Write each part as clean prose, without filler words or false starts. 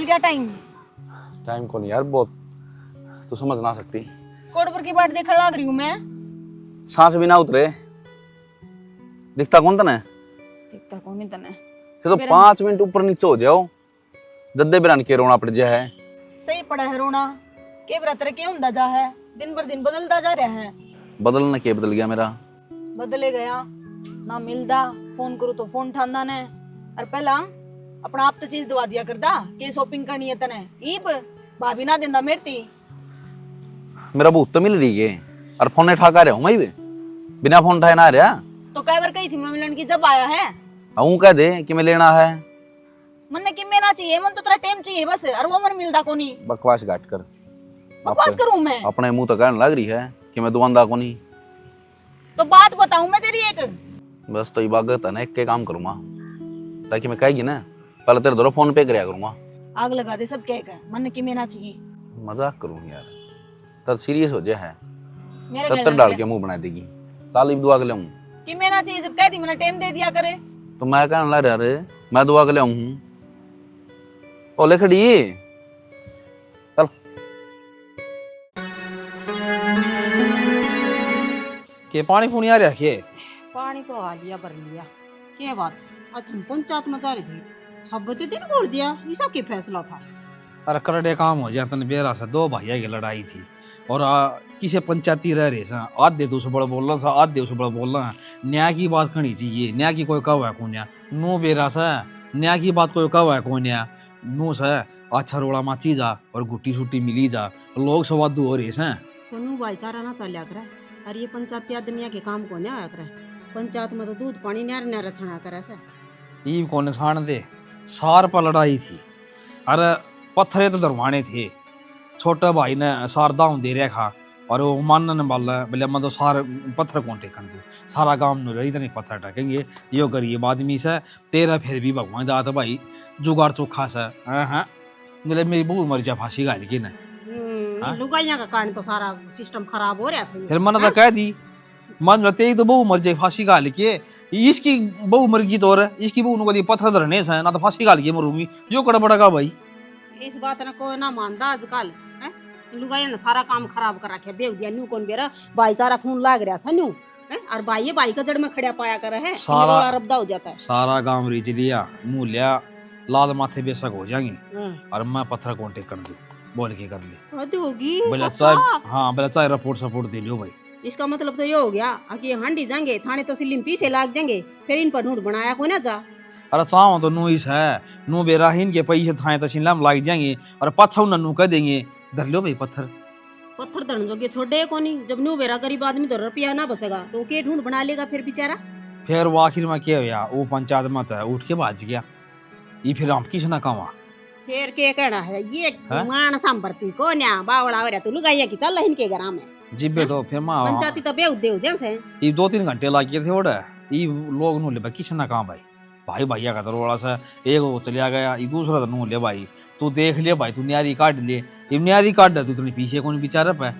गया time. Time को नहीं यार, बहुत तू समझ ना सकती। कोड पर की बाट देखने लग रही हूँ मैं। सांस भी ना उतरे, दिखता कौन तने? दिखता कौन नहीं तने? ये तो 5 मिनट ऊपर नीचे हो जाओ जद्दे बिरान के रोना पड़ जा है। सही पड़ा है रोना के बरतर के ਹੁੰਦਾ जा है, दिन पर दिन बदलता जा रहा है। बदलना के बदल गया मेरा? बदले गया ना मिलदा, फोन करूँ तो फोन ठांदा ने। और पहला अपना आप तो चीज दवा दिया करदा के शॉपिंग करनी है तने, ईब भाभी ना देंदा मेरती। मेरा भूत तो मिल रही है और फोन ठा रहा हूँ मैं भी, बिना फोन उठाए ना रहा। तो कई बार कही थी मैं मिलन की जब आया है। हूँ कह दे कि मैं लेना है। मन कि मैं ना चाहिए, मन तो तेरा टाइम चाहिए बस, और वो मन मिलदा कोनी। बकवास घाट कर। बकवास करूं मैं? अपने मुंह तो कहने लग रही है कि मैं दुआंदा को नहीं। तो बात बताऊं मैं तेरी एक। बस तो इबादत है ना, एक के काम करूंगा ताकि मैं कहेगी ना पहले तेरे दोनों फोन पे कराया करूंगा। आग लगा दे सब कह कर, मन की मैं ना चाहिए। मजाक करूं यार, तब सीरियस हो जाए है। मेरे 70 डाल के मुंह बना देगी। साल दुआ के ले आऊं कि मैं ना चाहिए, जब कह दी मैंने टाइम दे दिया करे। तो मैं कहने लग रहा रे मैं दुआ के ले आऊं। ओ ले खड़ी चल। के पानी पुनी आ रहा है? पानी तो आ लिया, भर लिया। क्या बात, आज हम पंचायत में जा रहे थे, 26 दिन बोल दिया, ऐसा क्या फैसला था? अरे करड़े काम हो जाता न बेरा से, 2 भैया की लड़ाई थी और किसे पंचायती रह रहे सा, आधे तो बड़ा बोल रहा था, आधे उसे बड़ा बोल रहा है। न्याय की बात करनी चाहिए, न्याय की कोई कव है कौन? नो बेरा सा न्याय की बात कोई कव है कौन? नो सा अच्छा रोड़ा माची जा और गुट्टी छुट्टी मिली जा, लोग सवादू हो रहे हैं। तो नू भाईचारा ना चलिया करे, और ये पंचायती आदमी के काम को नहीं आया करे। पंचायत में तो दूध पानी न्यार न्यार छना करे से। ई कौन छाण दे, सार पर लड़ाई थी। अरे पत्थरे तो दरवाने थे, छोटे भाई ने सार दाव दे रखा और वो मानने वाला बोले मैं तो सार पत्थर कौन टेकन दूँ, सारा गांव में रही नहीं पत्थर टेकेंगे। यो गरीब आदमी से तेरा फिर भी भगवान दात भाई जुगाड़ चोखा से। हाँ बोले मेरी बहू मर जा फांसी गाल की ना। लुगाइया का कारण तो सारा सिस्टम खराब हो रहा है। फिर मैंने तो कह दी, मान तेरी तो बहू मर जाए फांसी गाल के, इसकी बहू मर गई तो और इसकी बहू को पत्थर धरने से ना तो फांसी गाल के मरूंगी। यो कड़ा बड़ा का भाई इस बात ने कोई ना मानता आजकल। लुगाइया ने सारा काम खराब कर रखे, बेव दिया। न्यू कौन बेरा भाईचारा खून लाग रहा है न्यू, और भाई भाई का जड़ में खड़ा पाया कर है, सारा रब्दा हो जाता है। सारा गांव रिज लिया, मुँह लिया, लाल माथे बेशक हो जाएंगे और मैं पत्थर कौन टेक कर दूं बोल के कर ली। हद होगी। बोला चाहे हाँ बोला चाहे रिपोर्ट सपोर्ट दे लियो भाई। इसका मतलब तो ये हो गया कि हांडी जाएंगे थाने तहसील पीछे लाग जाएंगे, फिर इन पर नोट बनाया कोई ना जा। अरे चाहो तो नू इस है नू बेराहीन के पैसे थाने तहसील में लाग जाएंगे और पाछा नू कह देंगे धर लो भाई पत्थर। पत्थर धरन जोगे छोड़े कोनी, जब नू बेरा गरीब आदमी तो रुपया ना बचेगा तो के ढूंढ बना लेगा फिर बेचारा। फिर वो आखिर में क्या हुआ, वो पंचायत में तो उठ के भाज गया। ये फिर हम किस ना कहा फिर के कहना है ये मान संपत्ति को न्या बावड़ा हो रहा तो लुगाइया की चल इनके घर में जिब्बे तो फिर मां पंचायती तो बेउदे हो जैसे ये 2-3 घंटे लगे थे ओडे। ये लोग नु ले किस ना कहा भाई, भाई भैया का दरवाजा सा एक वो चलिया गया, ये दूसरा तो नु ले भाई तू देख ले भाई, तू न्यारी काट ले, ये न्यारी काट दे तू पीछे कौन बेचारा पे।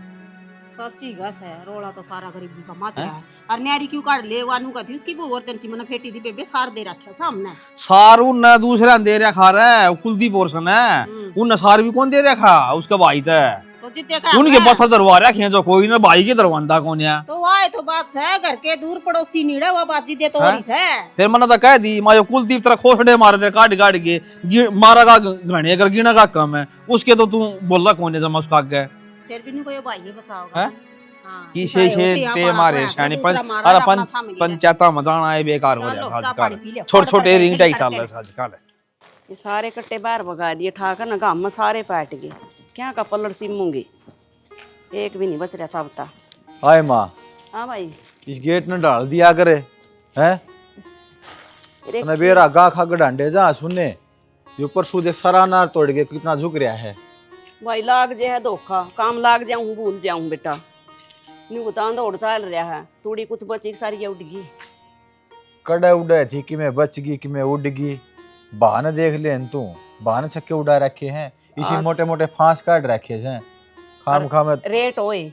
सच्ची गस है, रोड़ा तो सारा गरीबी का मच रहा है। और न्यारी क्यों काट ले, वानू का थी उसकी बहू और तेरी मना फेटी थी बेबे सार दे रखा सामने। सार उन दूसरा दे रखा रे, कुलदीप पोर्शन है उन सार भी कौन दे रखा उसका भाई था तो जितने का उनके पत्थर दरवा रखे जो कोई ना भाई के दरवांदा कौन है। तो वाह तो बात है, घर के दूर पड़ोसी नीड़े वो बात जी दे तो और है। फिर मैंने तो कह दी मायो कुलदीप तेरा खोसड़े मारे थे काट काट के मारा का घने अगर गिना का कम है उसके तो तू बोल रहा कौन है जमा उसका आगे फिर भी कोई भाई बचाओगा की से ते मारे शानी अरे पंचायता में जाना है बेकार हो रहा है आजकल, छोटे छोटे रिंग टाइप चल रहा है आजकल। ये सारे कट्टे बाहर भगा दिए ठाकर ना गांव में सारे पैट गए, क्या का पलड़ सिमूंगी एक भी नहीं बच रहा सबता। हाय माँ, हाँ भाई इस गेट ने डाल दिया करे हैं तने बेरा गा खा डांडे जा सुने ये ऊपर सू देख सारा अनार तोड़ के कितना झुक रहा है। भाई लाग जे है धोखा, काम लाग जाऊं भूल जाऊं बेटा, न्यू बता दौड़ चल रहा है, थोड़ी कुछ बची सारी उड़ गई। कड़े उड़े थी कि मैं बच गई कि मैं उड़ गई, बहाने देख ले तू, बहाने छक्के उड़ा रखे हैं, इसी मोटे मोटे फांस काट रखे हैं खाम खाम रेट होए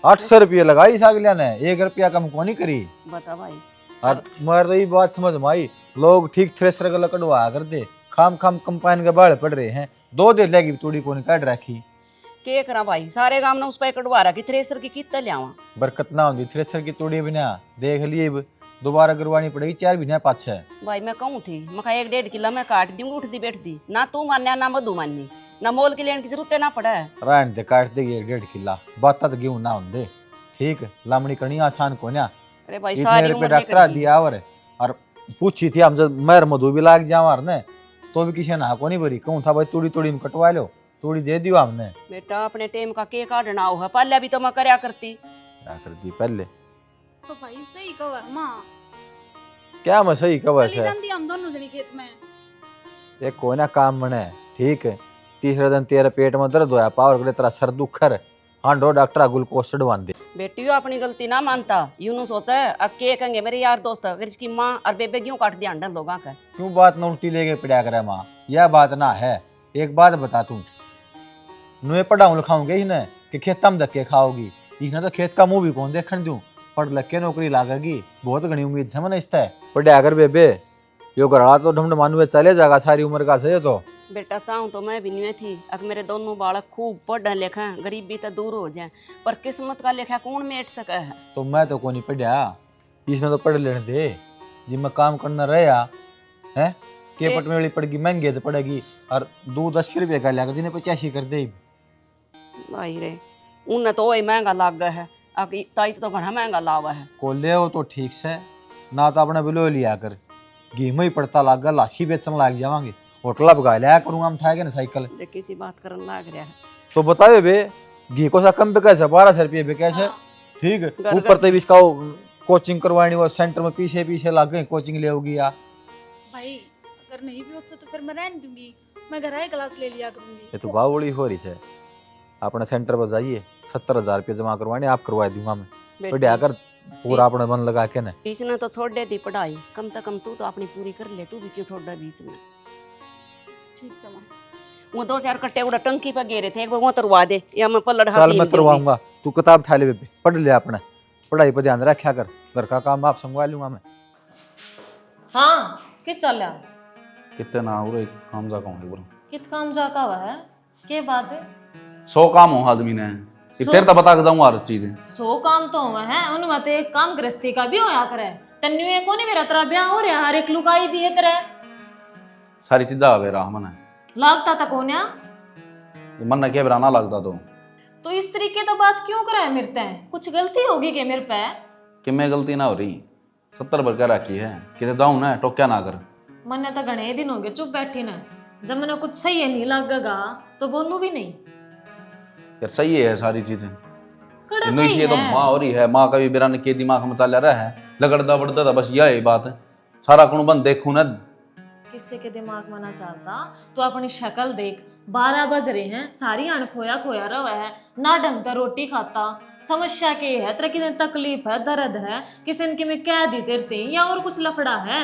800 रुपये लगाई इस अगलिया ने, 1 रुपया कम को नहीं करी। बता भाई और मेरे तो ये बात समझ में आई, लोग ठीक थ्रेसर का लकड़वा करते खाम खाम कंपाइन के बाल पड़ रहे हैं, 2 दिन लगी तूड़ी को नहीं काट रखी। के करा भाई, सारे काम ना उस पे कटवा रखी, थ्रेसर की कितना लियावा। बरकत ना होती थ्रेसर की तूड़ी बिना देख लिए दोबारा करवानी पड़ेगी 4 महीने पाछे। भाई मैं कहूँ थी, मैं 1.5 किलो मैं काट दूंगी उठती बैठती, ना तू मान्या ना मधु माननी, ना मोल के लेने की जरूरत ना पड़ा है। रान दे काट देगी 1.5 किला, बात तो गेहूं ना होंदे ठीक। लामड़ी करनी आसान को ना, अरे भाई इतने सारी रुपए उम्र डॉक्टर दिया और पूछी थी हम जब मर मधु भी लाग जावर ने तो भी किसी ना को नहीं भरी, कहूँ था भाई तूड़ी तूड़ी में कटवा लो, तूड़ी दे दियो हमने। बेटा अपने टेम का के काटना हो, पहले भी तो मैं करया करती। क्या कर दी पहले, तो भाई सही कवा माँ, क्या मैं सही कबस चली है, जाती हम दोनों जनी खेत में। ये कोई ना काम बने ठीक है। तीसरे दिन तेरे पेट में दर्द होया, पावर करे तेरा सर दुखर, हांडो डॉक्टर ग्लूकोज चढ़वा दे। बेटी अपनी गलती ना मानता, यूं सोचा है अब के कहेंगे मेरे यार दोस्त, अगर इसकी माँ और बेबे क्यों काट दिया अंडर लोगों का। क्यों बात ना उल्टी लेके पड़ा करे माँ, यह बात ना है। एक बात बता तू, नुए पढ़ाऊं लिखाऊंगे इसने कि खेत में धक्के खाओगी, इसने तो खेत का मुंह भी कौन देखने दूं, पढ़ लग के नौकरी लागेगी, बहुत घनी उम्मीद से मैंने इसता है। पढ़ा कर बेबे, यो घरा तो ढमढ मानुए चले जाएगा सारी उम्र का से। तो बेटा चाहूँ तो मैं भी नहीं थी, अब मेरे दोनों बालक खूब पढ़ लिखे, गरीबी तो दूर हो जाए, पर किस्मत का लेखा कौन मेट सके है। तो मैं तो को नहीं पढ़ा, इसने तो पढ़ लेने दे, जिम्मे काम करना रहा है। के पट में वाली पड़ेगी महंगी तो पड़ेगी, और 2-10 रुपये का लगा दिन 85 कर दे। भाई रे उन्हें तो वही महंगा लाग गया है, अब ताई तो घना महंगा लावा है। को ले हो तो ठीक से, ना तो अपने बिलो लिया कर, घी में ही पड़ता लाग गया, लाशी बेचने लाग जावांगे, होटल भगा लिया करूंगा हम ठाएगे ना साइकिल। देख किसी बात करने लाग रहा है तो बताओ बे, घी को सा कम पे कैसे 1200 रुपये पे कैसे ठीक। ऊपर तो भी इसका कोचिंग करवानी, वो सेंटर में पीछे पीछे लाग गए, कोचिंग ले होगी यार। भाई अगर नहीं भी होता तो फिर मैं रहने दूंगी, मैं घर आए क्लास ले लिया करूंगी। ये तो बावड़ी हो रही है। अपने सेंटर पर जाइए, 70,000 रुपये जमा करवाने, आप करवा दूंगा मैं। बढ़िया कर पूरा अपने मन लगा के ना। बीच में तो छोड़ दे दी पढ़ाई, कम से कम तू तो अपनी पूरी कर ले, तू भी क्यों छोड़ दे बीच में। ठीक से माँ। वो 2-4 कट्टे उड़ा टंकी पे गिरे थे, एक बार वो तरवा दे या मैं पलड़ चल मैं करवाऊंगा, तू किताब उठा ले बेबे, पढ़ ले अपना, पढ़ाई पर ध्यान रखा कर, घर का काम आप संगवा लूंगा मैं। हाँ कि चल कितने ना हो रहे काम जा कहूँ बोलो, कित काम जा का हुआ है के बात है। 100 काम हो आदमी ने, तेरे तो बता के जाऊँ हर चीज। 100 काम तो हुआ है, उनमें तो एक काम गृहस्थी का भी होया करे, तन्यू एक कोनी मेरा तेरा ब्याह हो रहा, हर एक लुगाई भी है करे, सारी चीजा आवे रहा मन लागता तक होन्या मन ने क्या बेरा ना लगता तो इस तरीके तो बात क्यों करे मेरे ते, कुछ गलती होगी के मेरे पे। कि मैं गलती ना हो रही, 70 भर कर रखी है, किसे जाऊँ ना टोक्या ना कर। मैंने तो घने दिन हो गए चुप बैठी ना, जब मैंने कुछ सही नहीं लगेगा तो बोलूं भी नहीं। यार सही है सारी चीजें, कड़ा सही ये तो है। माँ हो रही है, माँ का भी बेरा ने के दिमाग में चल रहा है, लगड़दा बढ़ता था बस यही बात है, सारा कुण बंद देखू ना। किसी के दिमाग में ना चलता तो अपनी शक्ल देख, 12 बज रहे हैं, सारी अण खोया खोया रवा है, ना ढंग का रोटी खाता, समस्या के है, तेरा कितनी तकलीफ है, दर्द है, किसी ने में कह दी तेरते या और कुछ लफड़ा है।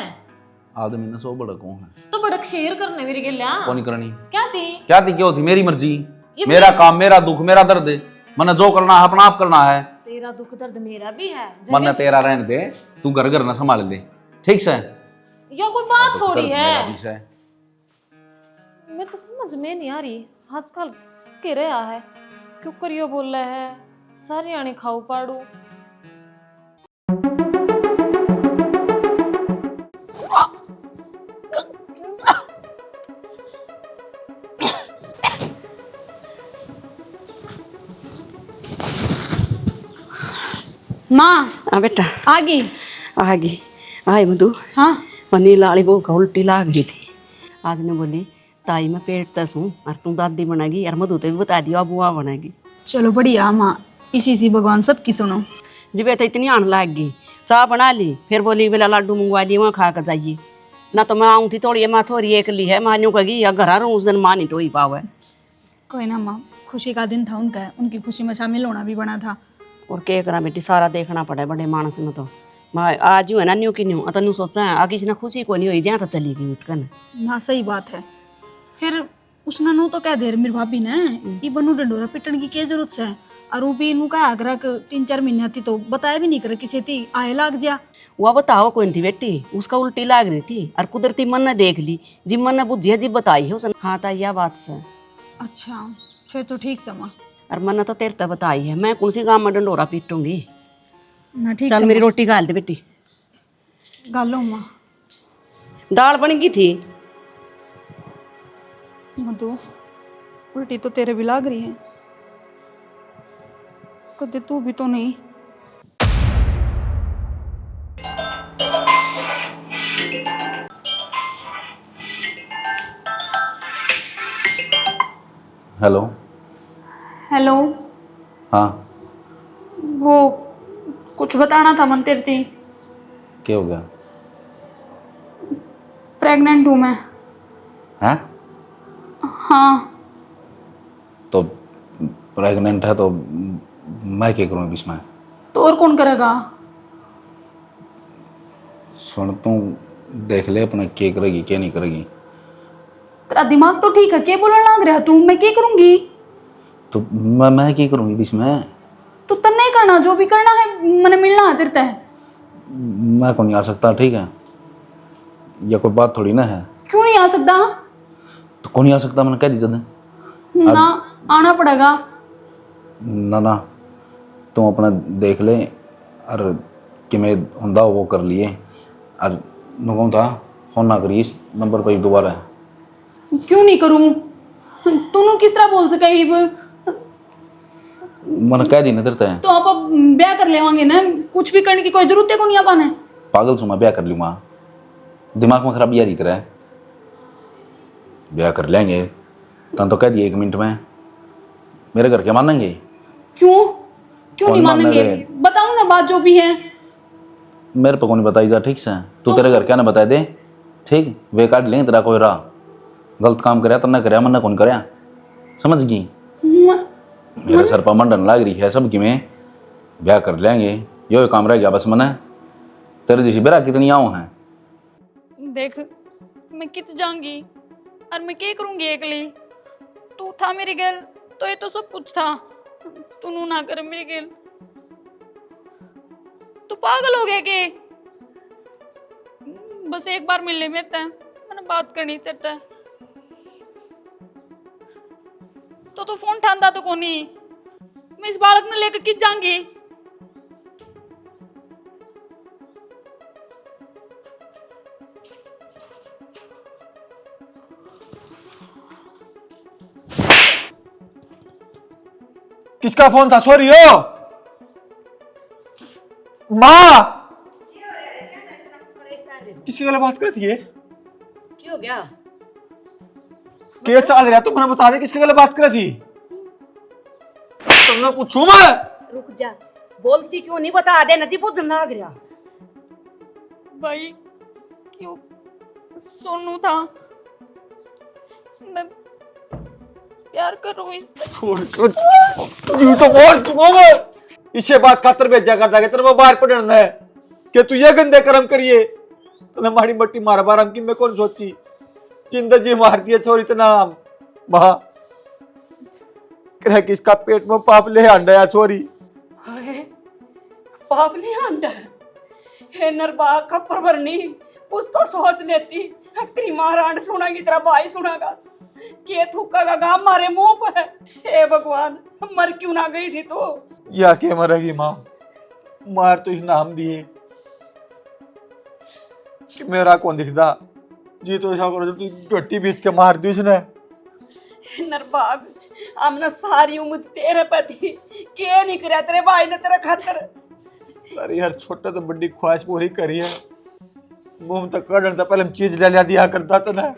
आदमी ने 100 बड़ा कौन है, तो बड़क शेर करने मेरी गल्या कौन नहीं करनी, क्या थी क्या थी क्यों थी, मेरी मर्जी, ये मेरा काम, मेरा दुख, मेरा दर्द, मैंने जो करना है अपना आप करना है। तेरा दुख दर्द मेरा भी है, मन तेरा रहने दे, तू घर घर ना संभाल ले ठीक से। या कोई बात थोड़ी मेरा है, भी से। मैं तो समझ में नहीं आ रही आजकल के रहा है, क्यों करियो बोल रहा है, सारी आने खाऊ पाड़ू। माँ हाँ बेटा आ गई। आ गई, आई मधु। हाँ मनी लाली बहू का उल्टी लाग रही थी, आज ने बोली ताई मैं पेट तस हूँ और तू दादी बनेगी, और मधु तो भी बता दियो अब बुआ बनेगी। चलो बढ़िया माँ, इसी सी भगवान सबकी सुनो। जी बेटा इतनी आन लाग गई, चाय बना ली, फिर बोली बेला लड्डू मंगवा लिए, वहाँ खा कर जाइए, ना तो मैं आऊँ थी थोड़ी, माँ छोरी एक ली है, माँ यूँ कहेगी या घर आ रहा हूँ, उस दिन माँ नहीं टोई पावे। कोई ना माँ, खुशी का दिन था उनका, उनकी खुशी में शामिल होना भी बना था। और क्या करा बेटी, सारा देखना पड़ा बड़े मानस में, तो मैं आज यूँ है ना न्यू की न्यू तनु सोचा है किसी ने खुशी को नहीं हुई दिया तो चली गई उठ कर। ना सही बात है, फिर उसने नो तो कह दे मेरी भाभी ने, ये बनू डंडोरा पिटन की क्या जरूरत है, और ऊ भी इनू कहा कर 3-4 महीने थी तो बताया भी नहीं कर किसी थी आए लाग जा। वह बताओ कौन थी बेटी, उसका उल्टी लाग रही थी और कुदरती मन ने देख ली, जी मन ने बुद्धि जी बताई है उसने। हाँ ता यह बात से। अच्छा फिर तो ठीक समा। और मन ने तो तेरे तक बताई है, मैं कौन सी गांव में डंडोरा पीटूंगी। ना ठीक चल मेरी रोटी गाल दे बेटी। गालो माँ। दाल बन गई थी। मधु उल्टी तो तेरे भी लाग रही है, कदे तू भी तो नहीं। हेलो। हेलो। हाँ वो कुछ बताना था मन तेरे थी। क्या हो गया? प्रेग्नेंट हूँ मैं। हैं? हाँ। तो प्रेग्नेंट है तो मैं क्या करूँ इसमें? तो और कौन करेगा? सुन तू देख ले अपना, क्या करेगी क्या नहीं करेगी। तेरा दिमाग तो ठीक है, क्या बोलने लग रहा तू? मैं क्या करूंगी? तो मैं क्या करूँगी इसमें? तू तो नहीं करना, जो भी करना है मैंने मिलना है तेरे तय। मैं कौन नहीं आ सकता, ठीक है? या कोई बात थोड़ी ना है। क्यों नहीं आ सकता? तो कौन नहीं आ सकता, मैंने कह दी जद ना आना पड़ेगा। ना ना तू अपना देख ले और किमें हुंदा वो कर लिए और नुकूं था फोन ना करी इस नंबर पर दोबारा। क्यों नहीं करूं? तूने किस तरह बोल सके ही? मैंने कह दी ना तेरे तय। तो आप अब ब्याह कर लेवांगे ना, कुछ भी करने की कोई जरूरत है को नहीं आपाने। पागल सुमा, ब्याह कर लूँगा? दिमाग में खराब यारी तरह ब्याह कर लेंगे तन तो कह दिए 1 मिनट में। मेरे घर के मानेंगे? क्यों क्यों कौन नहीं मानेंगे? मानेंगे? बताऊं ना बात जो भी है। मेरे पे कौन बताई जा, ठीक से? तू तेरे घर क्या ना बता दे, ठीक? वे काट लेंगे तेरा कोई राह। गलत काम कराया तो ना कराया, मन कौन कराया, समझ गई? मेरे सर पर मंडन लाग रही है सब की में ब्याह कर लेंगे, यो काम रह गया बस। मना तेरे जैसी बेरा कितनी आओ हैं। देख मैं कित जाऊंगी और मैं क्या करूंगी अकेली? तू था मेरी गैल तो ये तो सब कुछ था, तू ना कर मेरी गैल। तू पागल हो गया के? बस एक बार मिल ले मेरे तय, मैंने बात करनी तेरे तय। तो फोन ठांदा तो कोनी, मैं इस बालक ने लेकर किस जाऊंगी? किसका फोन था? सॉरी हो माँ। किसकी गले बात कर रही थी ये? क्या हो गया? क्या चल रहा? तुम बता दे किसकी गले बात कर रही थी? तुमने पूछू मैं? रुक जा, बोलती क्यों नहीं, बता दे नती बुझ लाग रहा। भाई क्यों? सोनू था, मैं प्यार कर रहा हूँ इससे। जी तो बोल चुका मैं। इसे बात खातर भेजा करता है तेरे बाहर पड़ना है कि तू ये गंदे कर्म करिए तूने मारी मट्टी मार बार हम की मैं कौन सोची चिंता जी मार दिया छोरी तना मां कह किसका पेट में पाप ले अंडा या छोरी। पाप नहीं आंदा हे नरबा खप्पर भरनी कुछ तो सोच लेती। तेरी महाराण सुनागी, तेरा भाई सुनागा, के थूकागा गाम मारे मुंह पे। हे भगवान, मर क्यों ना गई थी तू? या के मरेगी मां? मार तो इस नाम दिए कि मेरा कौन दिखदा जी। तो ऐसा करो तू गट्टी बीच के मार दी उसने। नरबाग हमने सारी उम्र तेरे पे थी, के नहीं करे तेरे भाई ने तेरे खातर। अरे यार छोटा तो बड़ी ख्वाहिश पूरी करी है, मुंह तक कड़न तो पहले चीज ले लिया दिया करता तो ना।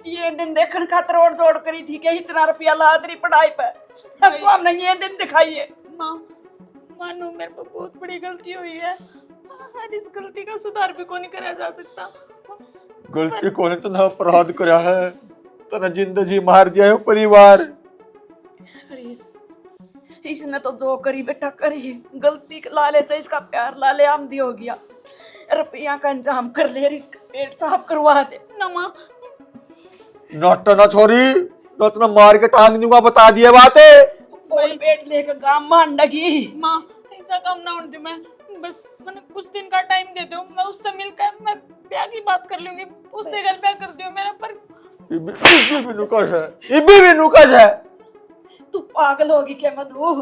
ये दिन देखने खातर और जोड़ करी थी कि इतना रुपया ला तेरी पढ़ाई पे, अब तो हमने ये दिन दिखाई है। माँ मानो मेरे पे बहुत बड़ी गलती हुई है और इस गलती का सुधार भी को नहीं करा जा सकता। गलती कोने तो ना अपराध करा है तना जिंदगी मार दिया है परिवार। इसने तो जो करी बेटा करी, गलती लाले से इसका प्यार लाले आमदी हो गया। रुपया का इंतजाम कर ले, इसका पेट साफ करवा दे। ना माँ नोट ना छोरी, नोट ना मार के टांग दूंगा, बता दिए बातें। और पेट लेकर गांव मान लगी। माँ ऐसा काम ना होने दो, मैं बस मैंने कुछ दिन का टाइम दे दो, मैं उससे मिलकर मैं ब्याह की बात कर लूंगी, उससे गल ब्याह कर दियो मेरा। पर इबी भी नुकस है। तू पागल होगी क्या मधु?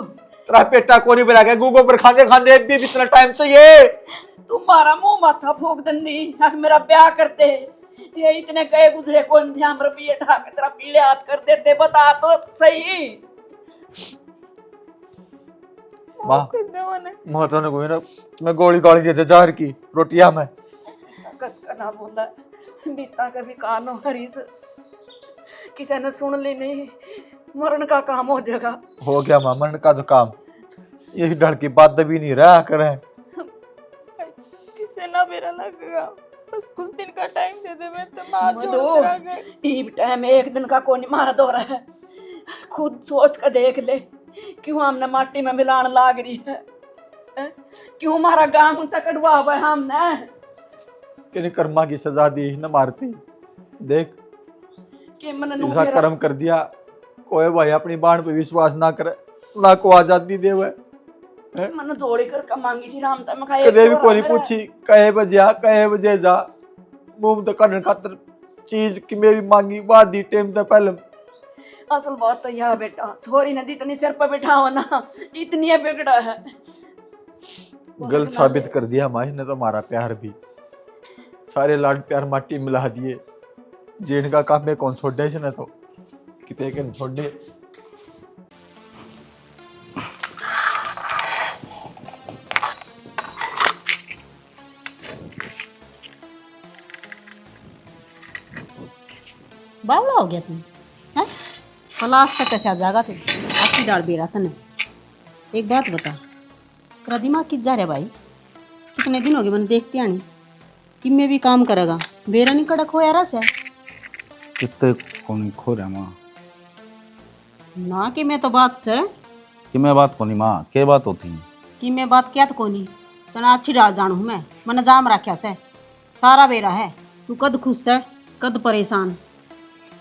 तेरा पेटा कोनी बना के गूगल पर खाते खाते इबी भी इतना टाइम चाहिए। तुम्हारा मुंह माथा फूक दंदी, आज मेरा ब्याह करते। ये इतने गए गुजरे कौन ध्यान रुपये ठाक तेरा पीले हाथ कर देते, बता तो सही। माँ माता ने कोई ना मैं गोली गाली दे दे जहर की रोटियां में। कस का ना बोला बीता कभी कानो हरीस, किसी ने सुन ली नहीं, मरण का काम हो जाएगा। हो गया माँ मरण का तो काम, ये डर की बात भी नहीं रहा करे। किसे ना मेरा लगेगा, बस कुछ दिन का टाइम दे दे, मैं तो मां जोड़ तेरा गए। टाइम एक दिन का कौन मारा दो रहा है, खुद सोच कर देख ले, क्यों हमने माटी में मिलान लाग रही है, क्यों हमारा गांव तकड़वा हुआ है हमने। कि कर्मा की सजा दी न मारती, देख कि मन ऐसा कर्म कर दिया। कोई भाई अपनी बाण पे विश्वास ना करे, ना को आजादी देवे। मन दौड़ी कर मांगी थी राम तक, कदे भी कोई पूछी कहे बजे जा, मुंह तो करने खातर चीज कि मैं भी मांगी वादी टाइम तो पहले। असल बात तो यह बेटा, छोरी ने इतनी सिर पर बैठा हो ना, इतनी बिगड़ा है। गलत साबित कर दिया माँ ने तो हमारा प्यार भी, सारे लाड प्यार माटी मिला दिए। जेन का काम में कौन छोड़े इसने तो कितने के छोड़े। बावला हो गया तुम, हैं? क्लास तक कैसे आ जाएगा तू? अच्छी डाल बेरा तने। एक बात बता, तेरा दिमाग किस जा रहा है भाई? कितने दिन हो गए मैंने देखते आनी, कि मैं भी काम करेगा, बेरा नहीं कड़क हो यार से। कितने कौन खो रहा माँ? ना कि मैं तो बात से कि मैं बात कोनी माँ, के बात होती? कि मैं बात क्या तो कोनी, तना अच्छी डाल जानू हूँ मैं, मैंने जाम रखा से सारा बेरा है। तू कद खुश है कद परेशान।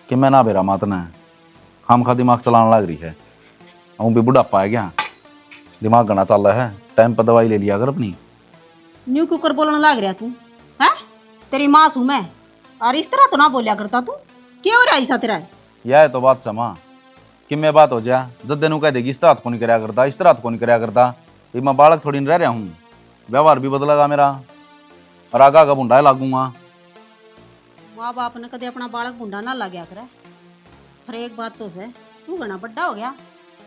कि मैं ना बेरा मात ने खाम खा दिमाग चलाने लग रही है। हूँ भी बुढ़ापा है क्या, दिमाग घना चल रहा है, टाइम पर दवाई ले लिया अगर अपनी। न्यू कुकर बोलने लग रहा तू है? तेरी माँ हूँ मैं, और इस तरह तो ना बोलिया करता तू। क्या हो रहा है ऐसा तेरा? यह तो बात समा कि मैं बात हो जा जब दिन कह देगी इस तरह को नहीं कराया करता, इस तरह को नहीं कराया करता। ये मैं बालक थोड़ी नहीं रह रहा हूँ, व्यवहार भी बदलेगा मेरा और आगा का भुंडा लागूंगा। माँ बाप ने कदे अपना बालक भुंडा ना लग्या करे। हर एक बात तो से तू घना बड्डा हो गया,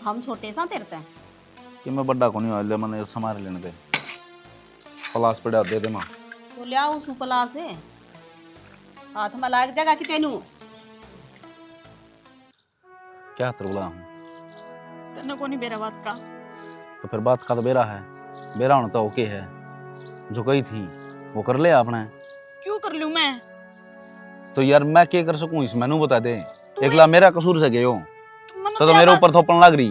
हम छोटे सा तेरते हैं। कि मैं बड्डा को नहीं हो मैंने समारे लेने दे, पलास पड़ा दे दे माँ। तो लिया उस उपला से हाथ में लाग जगह कि तेनू क्या तरबला हूँ तने को नहीं बेरा बात का। तो फिर बात का तो बेरा है, बेरा होना तो ओके है। जो कही थी वो कर ले आपने। क्यों कर लूं मैं? तो यार मैं क्या कर सकूं इस मैनू बता दे। एकला मेरा कसूर से गए हो मन तो मेरे ऊपर थोपन लग रही।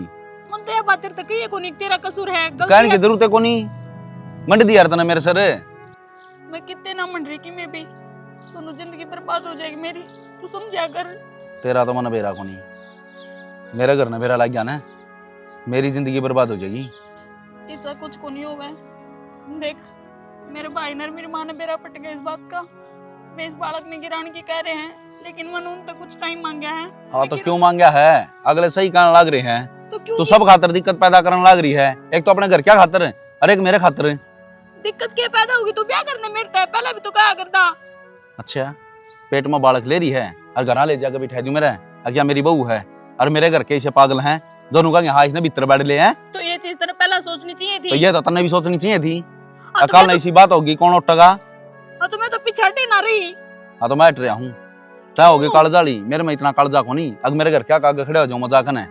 मन तो ये बात तेरे तक ये को नहीं, तेरा कसूर है। कहने की जरूरत है को नहीं, मंड दी यार तने मेरे सर। मैं कितने ना मंड रही कि मैं भी सुनो, जिंदगी बर्बाद हो जाएगी मेरी, तू समझा कर। तेरा तो मन बेरा को नहीं, मेरे घर ने बेरा लग गया ना, मेरी जिंदगी बर्बाद हो जाएगी। ऐसा कुछ को नहीं होगा। देख मेरे भाई ने मेरी माँ ने बेरा पट गया इस बात का। मैं इस बालक ने गिराने की कह रहे हैं, लेकिन मन उन तक कुछ टाइम मांगा है। हाँ तो क्यों मांगा है? अगले सही कहने लग रहे हैं तो क्यों तो सब खातर दिक्कत पैदा करने लग रही है। एक तो अपने घर क्या खातर है और एक मेरे खातर। दिक्कत क्या पैदा होगी? तो ब्याह करने मेरे तय पहले भी तो कहा करता। अच्छा पेट में बालक ले रही है और घर ले जाकर बिठा दूं मेरा, क्या मेरी बहू है और मेरे घर के इसे पागल हैं दोनों का। हाँ इसने भीतर बैठ ले हैं, तो ये चीज तेरे पहले सोचनी चाहिए थी। तो ये तो तन्ने भी सोचनी चाहिए थी। हाँ, तो कल मैं ना ऐसी बात होगी कौन उठेगा। तो मैं तो पिछाड़ी ना रही। हाँ तो मैं हट रहा हूँ, क्या होगी कालजाली मेरे में इतना कालजा को नहीं। अब मेरे घर क्या कागे खड़े हो जाओ मजाक है।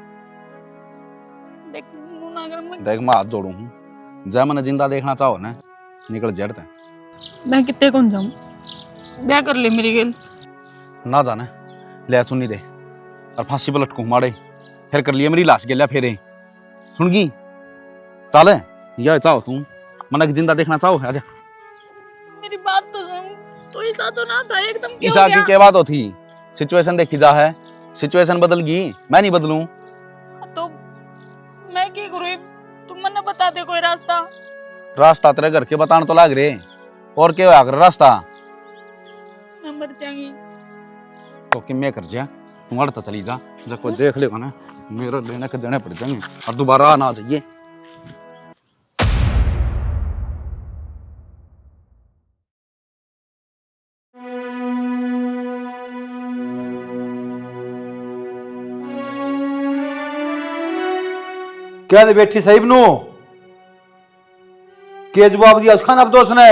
देख मुन्ना अगर मैं देख मैं हाथ जोड़ू हूँ, जय मैंने जिंदा देखना चाहो ना निकल जड़ते मैं कितने कौन जाऊं, ब्याह कर ले मेरी गेल। ना जाना ले सुनी दे और फांसी पर लटकू मारे फिर कर लिए मेरी लाश गेलिया फेरे सुनगी। चल यह चाहो तू मन की जिंदा देखना चाहो आजा। मेरी बात तो सुन, तो ऐसा तो ना था एकदम। क्यों ईसा की गया? क्या बात होती, सिचुएशन देखी जा है, सिचुएशन बदल गई, मैं नहीं बदलूं। तो बता दे कोई रास्ता। रास्ता तेरे घर के बताने तो लाग रहे, और क्या होया कर रास्ता? मैं मर जाऊंगी। तो कि मैं कर जा, तुम अड़ता चली जा, जब कोई देख लेगा ना मेरा लेने के देने पड़ जाएंगे और दोबारा ना जाइए। क्या दे बैठी साहिब नु के जवाब दिया उस खान अब दोस्त ने?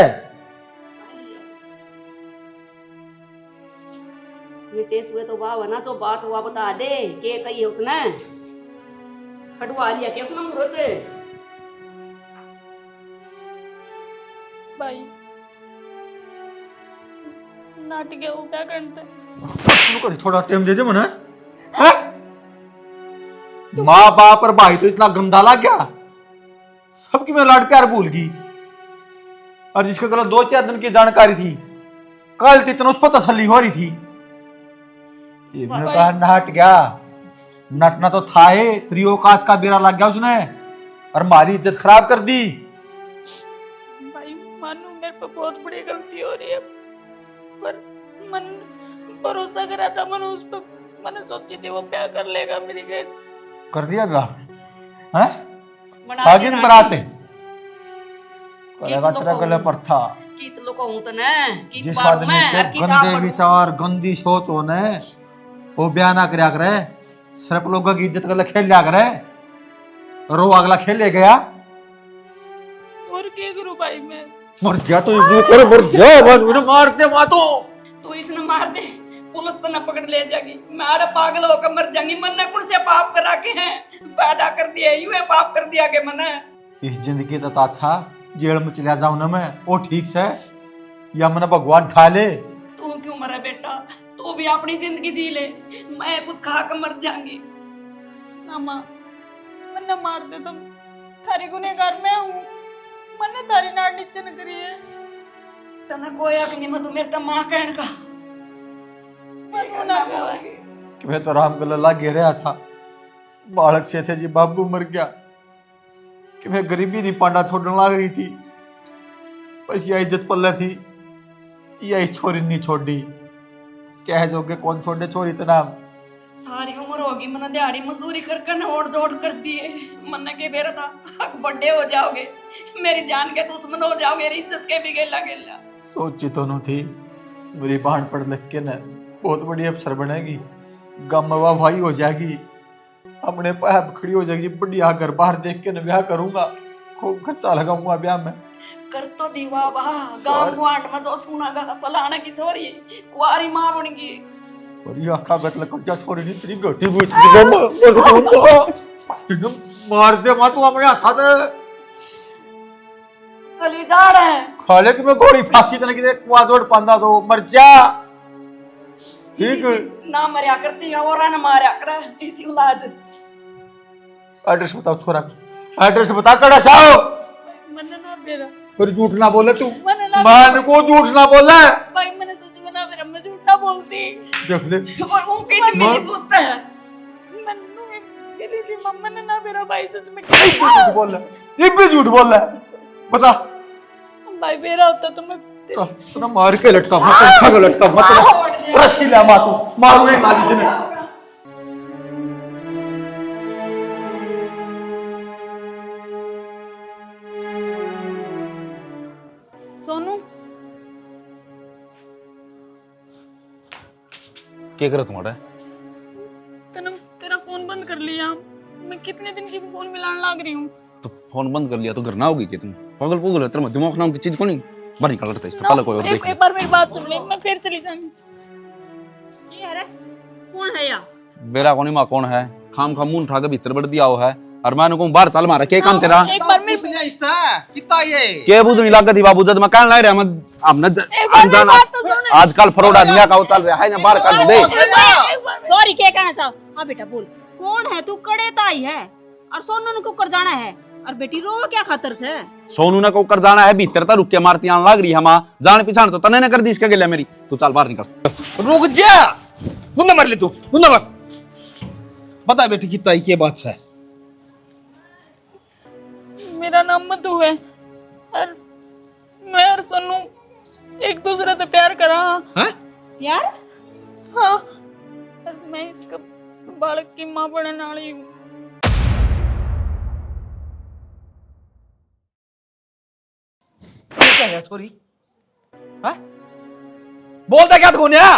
टेस्ट हुए तो वाह ना, तो बात हुआ बता दे के कही है उसने, हटवा लिया के उसने मुहूर्त। भाई नाटक उठा करते को थोड़ा टाइम दे दे मने। हैं? माँ बाप और भाई तो इतना गंदा लग गया, सबकी मैं लाड प्यार भूल गई। और जिसका गलत 2-4 दिन की जानकारी थी, कल तो इतना उस पर तसल्ली हो रही थी। ये मैंने कहा नाट गया, नटना तो था ही, तेरी औकात का बेरा लग गया उसने और हमारी इज्जत खराब कर दी। भाई मानो मेरे पे बहुत बड़ी गलती हो रही है, पर मन भरोसा करा था मन उस पर, मैंने सोची थी वो प्यार कर लेगा मेरी गैर। कर दिया ब्याह? हैं? आगे नहीं बनाते करेगा तेरा गले पर था। कित लोग हूं तो ने कित जिस बारू आदमी में के हर गंदे किताब विचार गंदी सोच हो ने वो ब्याह ना करया करे, सिर्फ लोगों की इज्जत गले खेल लिया करे, और वो अगला खेले गया और क्या करूं भाई मैं? मर जा तो ये कर मर जा, बस मुझे मार दे मातो। तू इसने मार दे, पुलिस तो न पकड़ ले जाएगी, मैं पागल होकर मर जाऊंगी। मन ने कौन से पाप करा के हैं पैदा कर दिए, यूं है पाप कर दिया के मन। इस जिंदगी तो अच्छा जेल में चला जाऊं ना मैं, वो ठीक से, या मैंने भगवान ठा ले। तू क्यों मरा बेटा, तू भी अपनी जिंदगी जी ले, मैं कुछ खा कर मर जाऊंगी। मामा मन्ना मार दे, तुम थारी गुनहगार मैं हूँ, मैंने थारी नाड़ नीचे न करी है। तना कोई अपनी मधु मेरे तो माँ कहन का मनु ना गवाए। कि मैं तो राम गला लागे रहा था, बालक से थे जी बाबू मर गया, कि मैं गरीबी नहीं पांडा छोड़ने लग रही थी, बस यह इज्जत पल्ले थी, यही छोरी नहीं छोड़ी, क्या है जोगे कौन छोड़े छोरी इतना। सारी उम्र होगी मैंने दिहाड़ी मजदूरी कर नोट जोड़ कर दिए, मन के बेरा था अब बड़े हो जाओगे, मेरी जान के दुश्मन हो जाओगे, मेरी इज्जत के भी गेला गेला। सोची तो नहीं थी मेरी बहन पढ़ लिख के न बहुत बड़ी अफसर बनेगी, गमवा भाई हो जाएगी, अपने पैर खड़ी हो जाएगी, बढ़िया घर बाहर देख के न ब्याह करूंगा, खूब खर्चा लगाऊंगा ब्याह में। कर तो दीवा बा गांव गुआंढ में तो सुनागा फलाना की छोरी कुआरी मां बन गई, और ये आखा गत लकड़िया छोरी नहीं तेरी गटी बूझ मार दे मां तू अपने हाथा दे चली जा रहे हैं। खाले कि मैं घोड़ी फांसी तने कि वाजोड़ पांदा तो मर जा, ठीक ना मरिया करती है और ना मारिया कर इसी औलाद। एड्रेस बताओ छोरा, एड्रेस बता कड़ा साओ। मैंने ना बेरा फिर झूठ ना बोले तू, मैंने ना मान को झूठ ना बोले। भाई मैंने सच में ना बेरा, मैं झूठ ना बोलती। देख ले और वो कितनी मेरी दोस्त है, मन्नू मेरी थी मम्मा ने ना बेरा भाई सच में झूठ बोल रहा है, ये भी झूठ बोल रहा है, बता। भाई बेरा होता तो मैं तूने मार के लटका मत, अच्छा को लटका मत, रस्सी ले मातो मारूंगा नाली से ने। सोनू क्या करे तुम्हारा? तने तेरा फोन बंद कर लिया, मैं कितने दिन की फोन मिलाने लग रही हूँ। तो फोन बंद कर लिया तो घर ना होगी क्या तुम? पागल पुगल है तेरा दिमाग नाम की चीज को नहीं बाहर निकल करता इससे पहले कोई और देख ले। एक बार मेरी बात सुन ले, मैं फिर चली जाऊंगी। ये अरे कौन है या बेरा कोनी मां कौन है, खाम खाम मुंह उठा के भीतर बढ़ दिया हुआ है, और मैं उनको बाहर चल मारा क्या काम तेरा? एक बार मेरी कितना ये के बुझ नहीं लगा थी बाबू, जब मैं कहने लग रहा मैं हमने अनजाना आजकल फ्रॉड आदमी का वो चल रहा है ना, बाहर कर दे। सॉरी क्या कहना चाहो? हाँ बेटा बोल, कौन है तू? कड़े ताई है और सोनू ने कुकर जाना है, और बेटी रो क्या खातर से? सोनू ने को कर जाना है भीतर तक रुक के मारती आने लग रही है मां, जान पिछाड़ तो तने ने कर दी इसके गले मेरी, तू चल बाहर निकल। रुक जा, बुंदा मर ले तू, बुंदा मर। बता बेटी कितना ही के बात है? मेरा नाम मधु है और मैं और सोनू एक दूसरे से प्यार करा। हैं? प्यार? हाँ, और मैं इसका बालक की माँ बनने वाली हूँ। क्या है छोरी? हाँ? बोलता क्या तू न्या?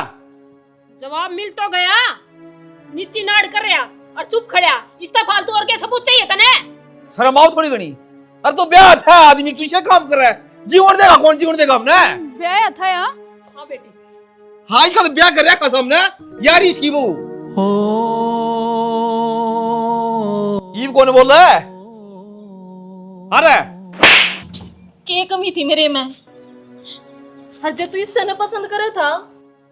जवाब मिल तो गया। नीची नाड़ कर रहा और चुप खड़ा। इसका फालतू और क्या सबूत चाहिए तने? शर्म आओ थोड़ी घनी। अरे तू ब्याह था आदमी तू इसे काम कर रहा है। जीवन देगा कौन जीवन देगा हमने? ब्याह था यहाँ। हाँ बेटी। हाँ इसका तो ब्याह कर रहा कसम ने यार इसकी वो। ये कौन बोल रहा है? अरे के कमी थी मेरे में? हर जब तू इससे न पसंद करे था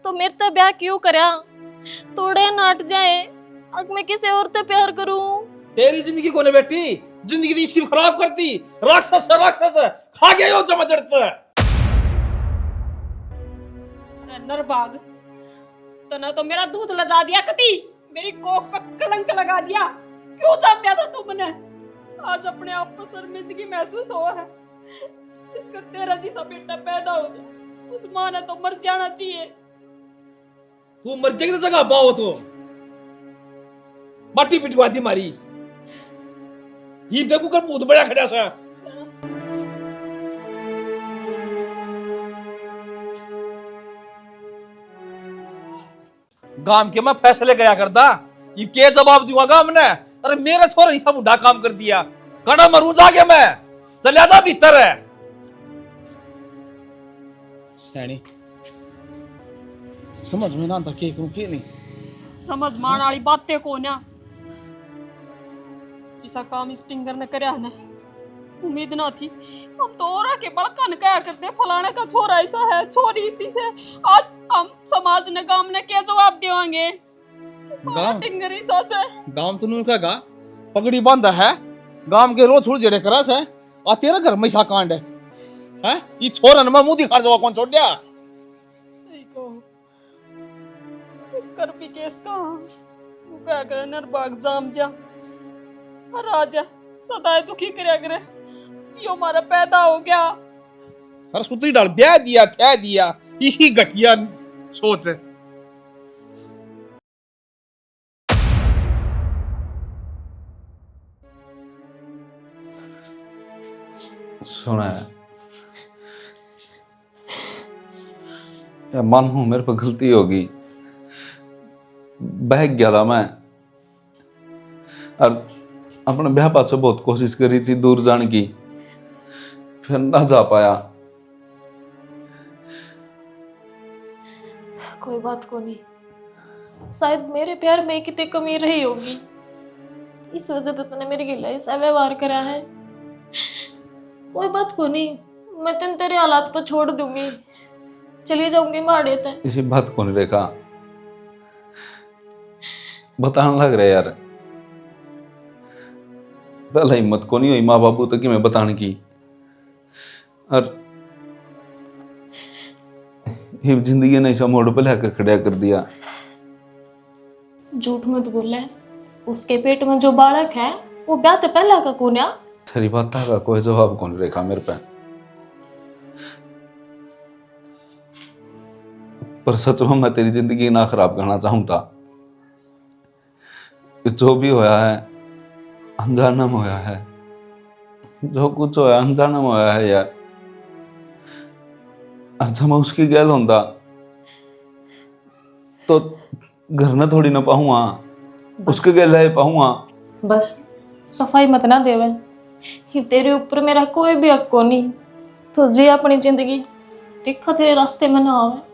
तो मेरे ते ब्याह क्यों करया? तोड़े नाट जाए अब मैं किसी और से प्यार करूं? तेरी जिंदगी कौन है बेटी? जिंदगी तो इसकी खराब करती। राक्षस खा गया यो चमचड़ता। नरबाग तना तो मेरा दूध लजा दिया कती। मेरी कोख पर कलंक लगा दिया। क्यों जाम्या था तुमने? आज अपने आप पर शर्मिंदगी महसूस हुआ है। इसका तेरा जैसा बेटा पैदा हो गया। उस माँ ने तो मर जाना चाहिए। तू मर जाएगी तो जगह पाओ तो माटी पिटवा दी मारी। ये देखो कर भूत बड़ा खड़ा सा। गांव के मैं फैसले करा करता। ये के जवाब दूंगा गांव ने? अरे मेरा छोरा ही सब बुढ़ा काम कर दिया। कड़ा मरू जा गया मैं। चले जा भीतर है। सैनी समझ में ना था के करूं के नहीं। समझ मान वाली बातें को ना ऐसा काम इस टिंगर ने करया है ना। उम्मीद ना थी। हम तो और के बड़कन कहा करते फलाने का छोरा ऐसा है छोरी इसी से। आज हम समाज ने गांव ने क्या जवाब देवांगे? गांव टिंगर ऐसा से गांव तो उनका गा पगड़ी बांधा है। गांव के रोज छोड़ जेड़े करस है और तेरा घर में कांड है। हैं? ये छोरा ने मुंह दिखा जवा कौन छोड़ दिया? सही को कर भी केस का वो क्या करे नरबाग जाम जा राजा सदाए दुखी करया करे। यो मारा पैदा हो गया। अरे सुतरी डाल ब्याह दिया थे दिया इसी घटिया सोच है। सुना है या मानू मेरे पर गलती होगी। बहक गया था मैं और अपने ब्याह पास से बहुत कोशिश करी थी दूर जाने की फिर ना जा पाया। कोई बात को नहीं। शायद मेरे प्यार में कितनी कमी रही होगी। इस वजह से तूने मेरे गिला ऐसा व्यवहार करा है। कोई बात को नहीं। मैं तेन तेरे हालात पर छोड़ दूंगी। चली जाऊंगी माड़े तक। इसी बात को नहीं रेखा बताने लग रहे यार। पहले हिम्मत को नहीं हुई माँ बाबू तक कि मैं बताने की और ये जिंदगी ने ऐसा मोड़ पे लेकर खड़ा कर दिया। झूठ मत बोले। उसके पेट में जो बालक है वो ब्याह से पहला का कौन है? तेरी बात का कोई जवाब कौन रेखा मेरे पे। पर सच में मैं तेरी जिंदगी ना खराब करना चाहूंगा। जो भी होया है अनजाना में होया है। जो कुछ होया अनजाना में होया है यार। अच्छा मैं उसकी गैल होता तो घर में थोड़ी ना पाऊंगा। उसके गैल है पाऊंगा। बस सफाई मत ना देवे। कि तेरे ऊपर मेरा कोई भी हक को नहीं। तो जी अपनी जिंदगी देखा तेरे रास्ते में ना आवे।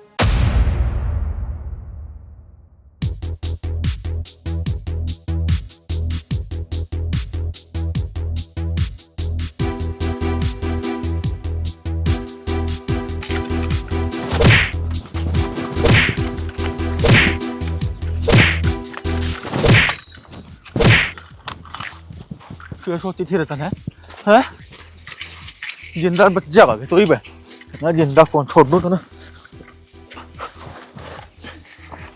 क्या सोची थी रतन है? हैं? जिंदा बच जाएगा तो ही ना जिंदा कौन छोड़ दो तो ना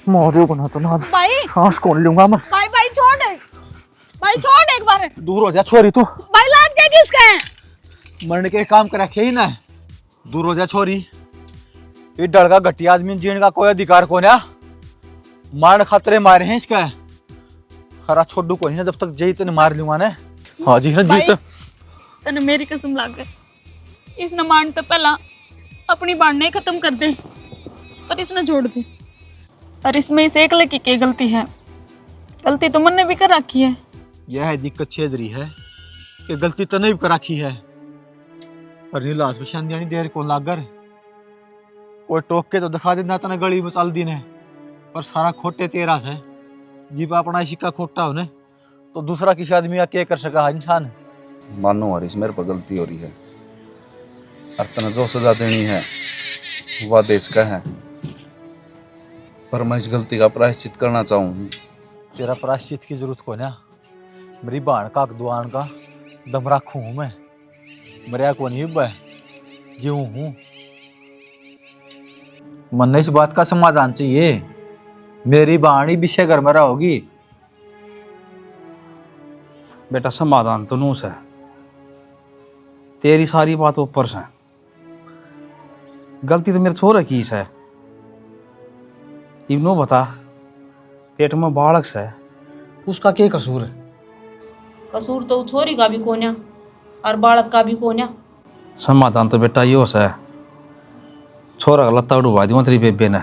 मोरियो बना तो ना भाई सांस कौन लूंगा मैं। भाई छोड़ एक बार दूर हो जा छोरी तू। भाई लाग क्या किसका है? मरने के काम कर रखे ही ना, दूर हो जा छोरी। ये डर का घटी आदमी जीने का कोई अधिकार को ना, मार खतरे मारे हैं इसका। खरा छोड़ू को नहीं ना, जब तक जई तेने मार लूंगा ना। हाँ जी ना जी भाई, तने मेरी कसम लाग गए, इसने मान तो पहला अपनी बाढ़ने खत्म कर दे और इसने छोड़ दे। और इसमें इस एक लड़की की गलती है, गलती तो मन ने भी कर रखी है। यह दिक्कत छेदरी है कि गलती तो नहीं कर रखी है, पर नीलास बशान जानी देर को लागर कोई टोक के तो दिखा देना तना गली में चल दी ने, पर सारा खोटे तेरा से जीप अपना सिक्का खोटा हो ने तो दूसरा किसी आदमी क्या कर सका इंसान। मानो हरीश मेरे पर गलती हो रही है, और तने जो सजा देनी है वह देश का है, पर मैं इस गलती का प्रायश्चित करना चाहूँ। तेरा प्रायश्चित की जरूरत को ना, मेरी बाण का दुआन का दम रखू हूँ मैं, मरिया को नहीं बह जीव हूँ। मन ने इस बात का समाधान चाहिए, मेरी बाणी विषय घर में रहोगी। बेटा समाधान तो नूस है, तेरी सारी बात ऊपर से, गलती तो मेरे छोरे की है। इब्नो बता, पेट में बालक से उसका क्या कसूर है? कसूर तो छोरी का भी कोन्या और बालक का भी कोन्या। समाधान तो बेटा यो है, छोरा का लत्ता उड़वा दियो तेरी बेबे ने,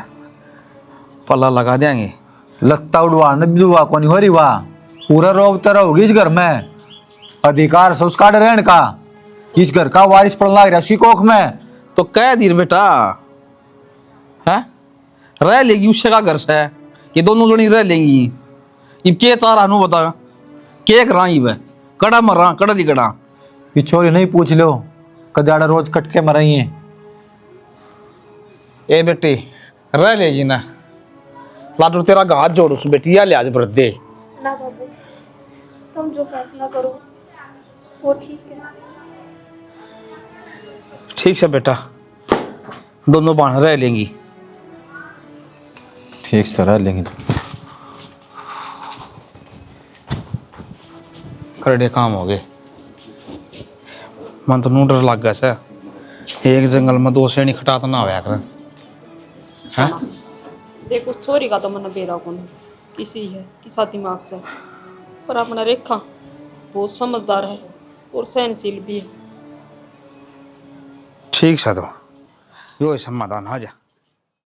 पल्ला लगा देंगे। लत्ता उड़वाने बिलुआ को नहीं हो रही वाह, पूरा रोब तरह होगी इस घर में, अधिकार से उसका रहने का, इस घर का वारिस पड़ना लग रहा उसी कोख में। तो कह दीर बेटा है, रह लेगी उससे का घर से, ये दोनों जनी रह लेंगी। इब के चार आनू बता, के करा इब कड़ा मरा कड़ा दी कड़ा। पिछोरी नहीं पूछ लो, कदाड़ा रोज कट के मरई है। ए बेटी रह लेगी ना, लाटू तेरा हाथ जोड़ उस बेटी, या लिहाज बरत दे। ना बाबू, तुम जो फैसला करो वो ठीक है। ठीक है बेटा, दोनों बाण रह लेंगी। ठीक सर लेंगे। खरड़े काम हो गए, मन तो नू डर लग गया से, एक जंगल में दो श्रेणी खटा तो ना होया कर। हैं? देख उस छोरी का तो मन बेरा को नहीं किसी है किसा दिमाग से, पर अपना रेखा बहुत समझदार है और सहनशील भी है। ठीक है तो यो समाधान हो जा।